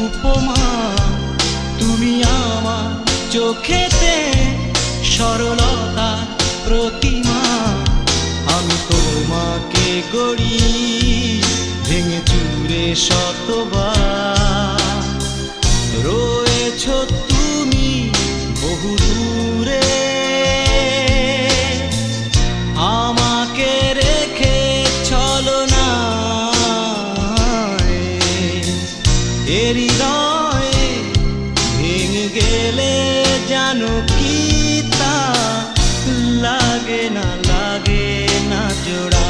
উপমা। তুমি আমার চোখেতে সরলতা প্রতিমা। আমি তোমাকে গড়ি ভেঙে চুরে শতবার। রয়েছ তুমি বহু দূরে, আমাকে রেখে চলো না হৃদয়ে। ভেঙে গেলে জানো কি তা লাগে না জোড়া।